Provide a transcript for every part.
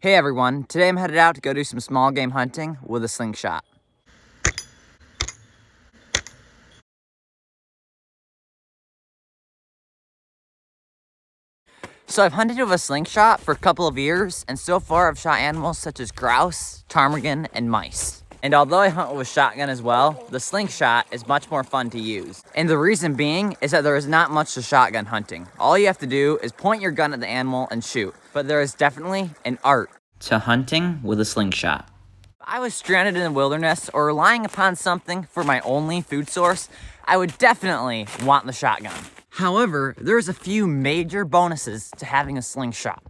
Hey everyone, today I'm headed out to go do some small game hunting with a slingshot. So I've hunted with a slingshot for a couple of years, and so far I've shot animals such as grouse, ptarmigan, and mice. And although I hunt with a shotgun as well, the slingshot is much more fun to use. And the reason being is that there is not much to shotgun hunting. All you have to do is point your gun at the animal and shoot. But there is definitely an art to hunting with a slingshot. If I was stranded in the wilderness or relying upon something for my only food source, I would definitely want the shotgun. However, there's a few major bonuses to having a slingshot.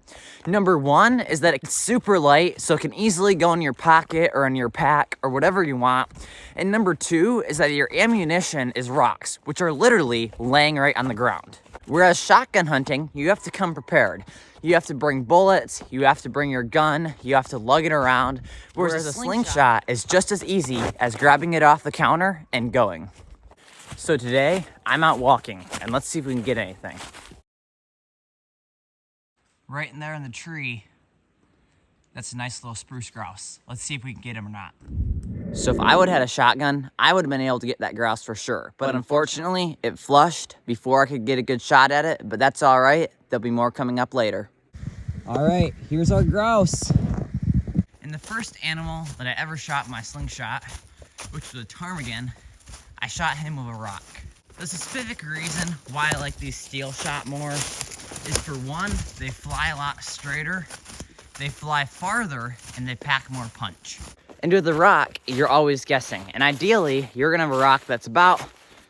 Number one is that it's super light, so it can easily go in your pocket or in your pack or whatever you want. And number two is that your ammunition is rocks, which are literally laying right on the ground. Whereas shotgun hunting, you have to come prepared. You have to bring bullets, you have to bring your gun, you have to lug it around. Whereas a slingshot is just as easy as grabbing it off the counter and going. So today, I'm out walking, and let's see if we can get anything. Right in there in the tree, that's a nice little spruce grouse. Let's see if we can get him or not. So if I would have had a shotgun, I would have been able to get that grouse for sure. But unfortunately, it flushed before I could get a good shot at it, but that's all right. There'll be more coming up later. All right, here's our grouse. And the first animal that I ever shot with my slingshot, which was a ptarmigan, I shot him with a rock. The specific reason why I like these steel shot more is, for one, they fly a lot straighter, they fly farther, and they pack more punch. And with the rock, you're always guessing. And ideally, you're gonna have a rock that's about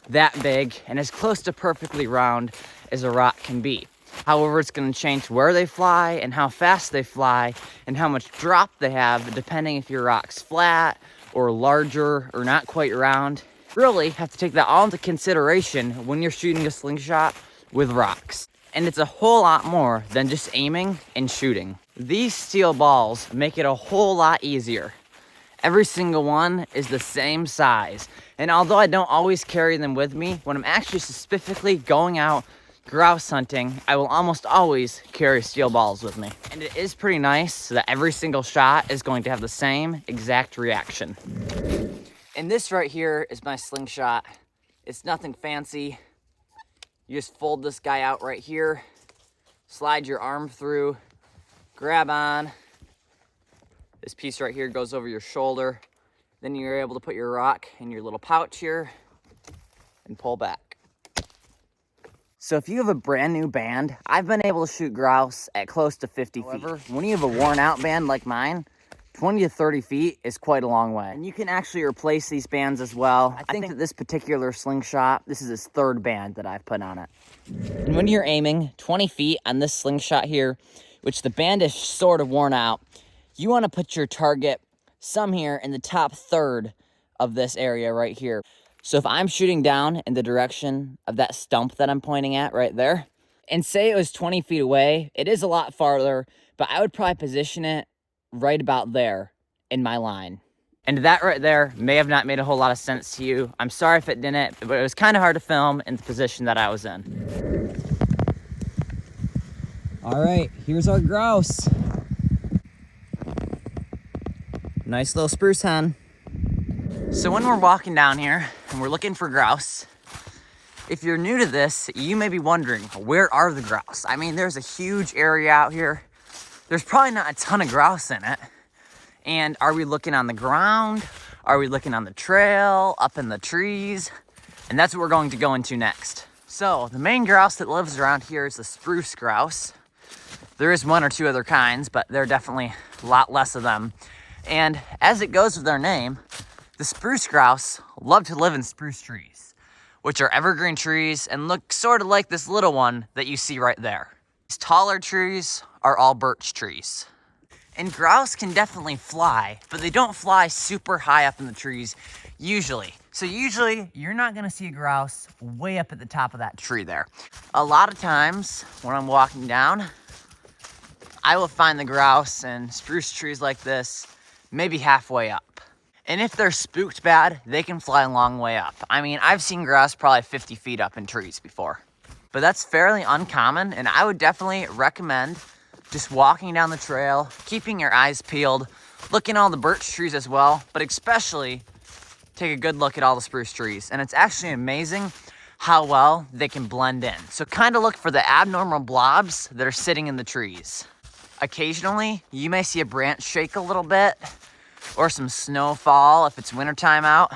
that big and as close to perfectly round as a rock can be. However, it's gonna change where they fly and how fast they fly and how much drop they have, depending if your rock's flat or larger or not quite round. Really have to take that all into consideration when you're shooting a slingshot with rocks. And it's a whole lot more than just aiming and shooting. These steel balls make it a whole lot easier. Every single one is the same size. And although I don't always carry them with me, when I'm actually specifically going out grouse hunting, I will almost always carry steel balls with me. And it is pretty nice so that every single shot is going to have the same exact reaction. And this right here is my slingshot. It's nothing fancy. You just fold this guy out right here, slide your arm through, grab on. This piece right here goes over your shoulder. Then you're able to put your rock in your little pouch here and pull back. So if you have a brand new band, I've been able to shoot grouse at close to 50 feet. However, when you have a worn out band like mine, 20 to 30 feet is quite a long way. And you can actually replace these bands as well. I think that this particular slingshot, this is its third band that I've put on it. And when you're aiming 20 feet on this slingshot here, which the band is sort of worn out, you want to put your target some here in the top third of this area right here. So if I'm shooting down in the direction of that stump that I'm pointing at right there, and say it was 20 feet away, it is a lot farther, but I would probably position it right about there in my line. And that right there may have not made a whole lot of sense to you. I'm sorry if it didn't, but it was kind of hard to film in the position that I was in. All right, here's our grouse. Nice little spruce hen. So when we're walking down here and we're looking for grouse, if you're new to this, you may be wondering, where are the grouse? I mean, there's a huge area out here. There's probably not a ton of grouse in it. And are we looking on the ground? Are we looking on the trail, up in the trees? And that's what we're going to go into next. So the main grouse that lives around here is the spruce grouse. There is one or two other kinds, but there are definitely a lot less of them. And as it goes with their name, the spruce grouse love to live in spruce trees, which are evergreen trees and look sort of like this little one that you see right there. These taller trees are all birch trees. And grouse can definitely fly, but they don't fly super high up in the trees usually. So usually you're not gonna see a grouse way up at the top of that tree there. A lot of times when I'm walking down, I will find the grouse in spruce trees like this, maybe halfway up. And if they're spooked bad, they can fly a long way up. I mean, I've seen grouse probably 50 feet up in trees before. But that's fairly uncommon, and I would definitely recommend just walking down the trail, keeping your eyes peeled, looking at all the birch trees as well, but especially take a good look at all the spruce trees. And it's actually amazing how well they can blend in. So kind of look for the abnormal blobs that are sitting in the trees. Occasionally, you may see a branch shake a little bit or some snowfall if it's wintertime out.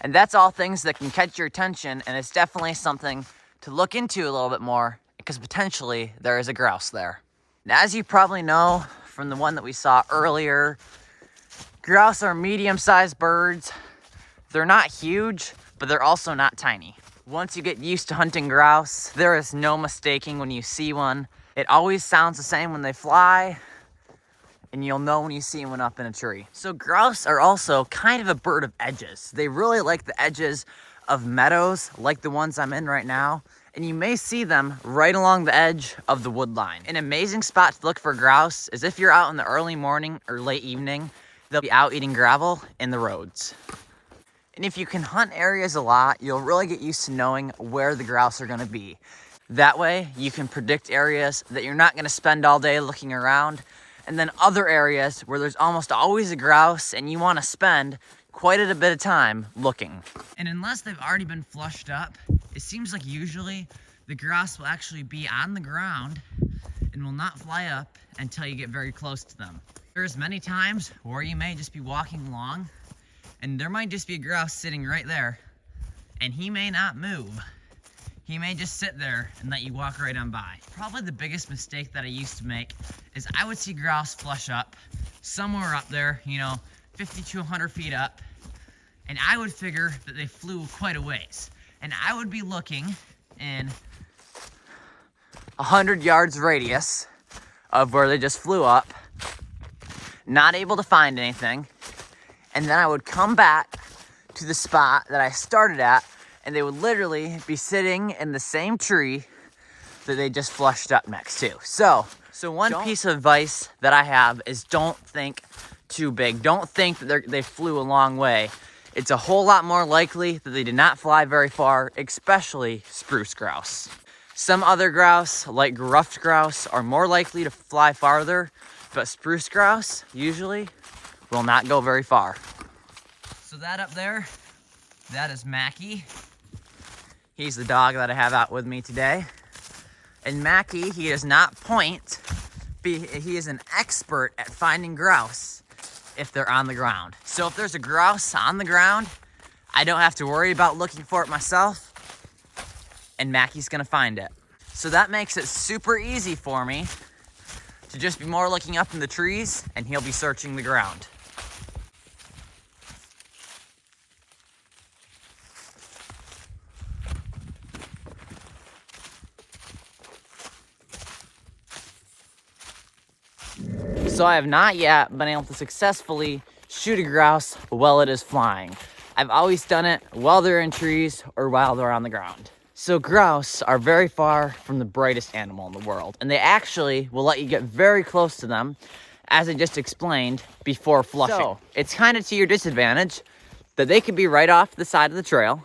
And that's all things that can catch your attention, and it's definitely something to look into a little bit more because potentially there is a grouse there. Now, as you probably know from the one that we saw earlier, grouse are medium-sized birds. They're not huge, but they're also not tiny. Once you get used to hunting grouse, there is no mistaking when you see one. It always sounds the same when they fly, and you'll know when you see one up in a tree. So grouse are also kind of a bird of edges. They really like the edges of meadows like the ones I'm in right now, and you may see them right along the edge of the wood line. An amazing spot to look for grouse is if you're out in the early morning or late evening. They'll be out eating gravel in the roads. And if you can hunt areas a lot, you'll really get used to knowing where the grouse are gonna be. That way, you can predict areas that you're not gonna spend all day looking around, and then other areas where there's almost always a grouse and you wanna spend quite a bit of time looking. And unless they've already been flushed up, it seems like usually the grouse will actually be on the ground and will not fly up until you get very close to them. There's many times where you may just be walking along and there might just be a grouse sitting right there and he may not move. He may just sit there and let you walk right on by. Probably the biggest mistake that I used to make is I would see grouse flush up somewhere up there, 50 to 100 feet up, and I would figure that they flew quite a ways. And I would be looking in 100 yards radius of where they just flew up, not able to find anything, and then I would come back to the spot that I started at, and they would literally be sitting in the same tree that they just flushed up next to. So one piece of advice that I have is don't think too big. Don't think that they flew a long way. It's a whole lot more likely that they did not fly very far, especially spruce grouse. Some other grouse, like ruffed grouse, are more likely to fly farther, but spruce grouse usually will not go very far. So that up there, that is Mackie. He's the dog that I have out with me today. And Mackie, he does not point, he is an expert at finding grouse if they're on the ground. So if there's a grouse on the ground, I don't have to worry about looking for it myself, and Mackie's gonna find it. So that makes it super easy for me to just be more looking up in the trees, and he'll be searching the ground. So I have not yet been able to successfully shoot a grouse while it is flying. I've always done it while they're in trees or while they're on the ground. So grouse are very far from the brightest animal in the world, and they actually will let you get very close to them, as I just explained, before flushing. So it's kind of to your disadvantage that they could be right off the side of the trail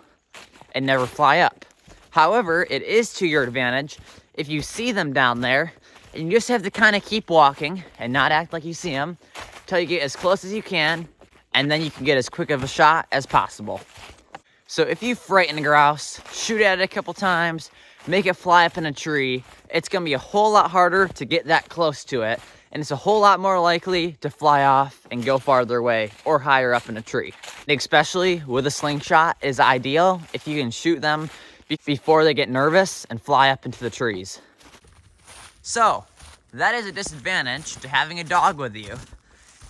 and never fly up. However, it is to your advantage if you see them down there, and you just have to kind of keep walking and not act like you see them until you get as close as you can, and then you can get as quick of a shot as possible. So if you frighten a grouse, shoot at it a couple times, make it fly up in a tree, it's gonna be a whole lot harder to get that close to it, and it's a whole lot more likely to fly off and go farther away or higher up in a tree. Especially with a slingshot is ideal if you can shoot them before they get nervous and fly up into the trees. So that is a disadvantage to having a dog with you,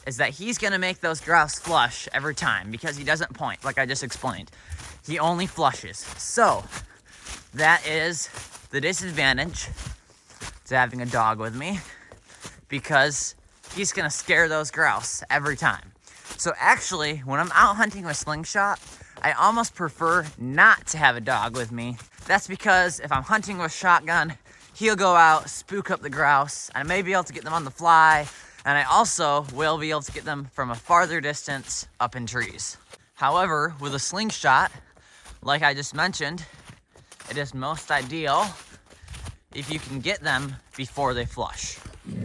is that he's gonna make those grouse flush every time because he doesn't point, like I just explained. He only flushes. So that is the disadvantage to having a dog with me, because he's gonna scare those grouse every time. So actually, when I'm out hunting with slingshot, I almost prefer not to have a dog with me. That's because if I'm hunting with shotgun, he'll go out, spook up the grouse, and I may be able to get them on the fly, and I also will be able to get them from a farther distance up in trees. However, with a slingshot, like I just mentioned, it is most ideal if you can get them before they flush.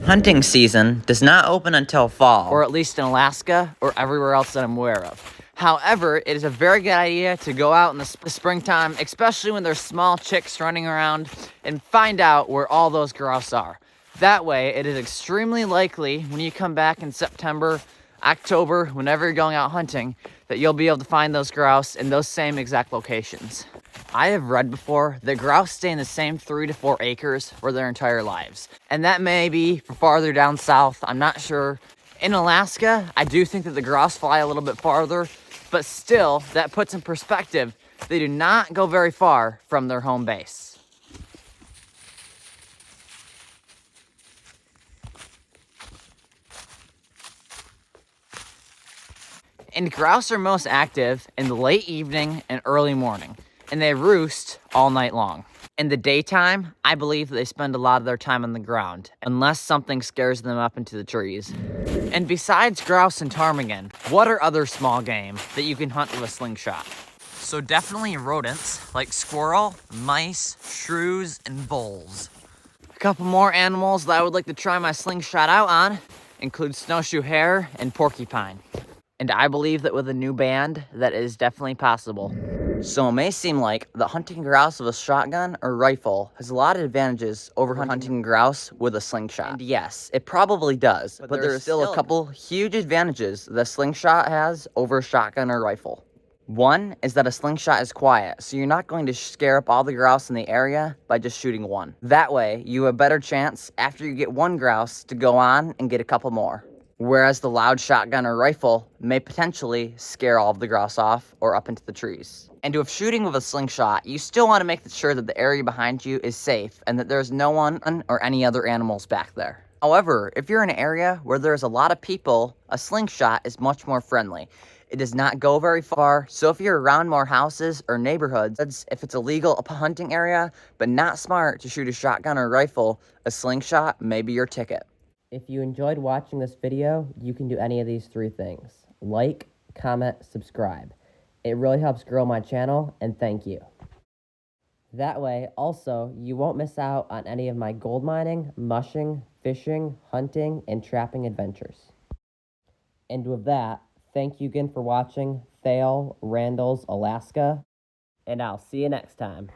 Hunting season does not open until fall, or at least in Alaska or everywhere else that I'm aware of. However, it is a very good idea to go out in the springtime, especially when there's small chicks running around, and find out where all those grouse are. That way, it is extremely likely when you come back in September, October, whenever you're going out hunting, that you'll be able to find those grouse in those same exact locations. I have read before that grouse stay in the same 3 to 4 acres for their entire lives. And that may be for farther down south, I'm not sure. In Alaska, I do think that the grouse fly a little bit farther, but still, that puts in perspective, they do not go very far from their home base. And grouse are most active in the late evening and early morning, and they roost all night long. In the daytime, I believe they spend a lot of their time on the ground, unless something scares them up into the trees. And besides grouse and ptarmigan, what are other small game that you can hunt with a slingshot? So definitely rodents like squirrel, mice, shrews, and voles. A couple more animals that I would like to try my slingshot out on include snowshoe hare and porcupine. And I believe that with a new band, that is definitely possible. So it may seem like the hunting grouse with a shotgun or rifle has a lot of advantages over hunting grouse with a slingshot. And yes, it probably does, but there's still a couple huge advantages that a slingshot has over a shotgun or rifle. One is that a slingshot is quiet, so you're not going to scare up all the grouse in the area by just shooting one. That way, you have a better chance after you get one grouse to go on and get a couple more. Whereas the loud shotgun or rifle may potentially scare all of the grouse off or up into the trees. And with shooting with a slingshot, you still want to make sure that the area behind you is safe and that there's no one or any other animals back there. However, if you're in an area where there's a lot of people, a slingshot is much more friendly. It does not go very far, so if you're around more houses or neighborhoods, if it's a legal hunting area, but not smart to shoot a shotgun or rifle, a slingshot may be your ticket. If you enjoyed watching this video, you can do any of these 3 things. Like, comment, subscribe. It really helps grow my channel, and thank you. That way, also, you won't miss out on any of my gold mining, mushing, fishing, hunting, and trapping adventures. And with that, thank you again for watching Thale Randall's Alaska, and I'll see you next time.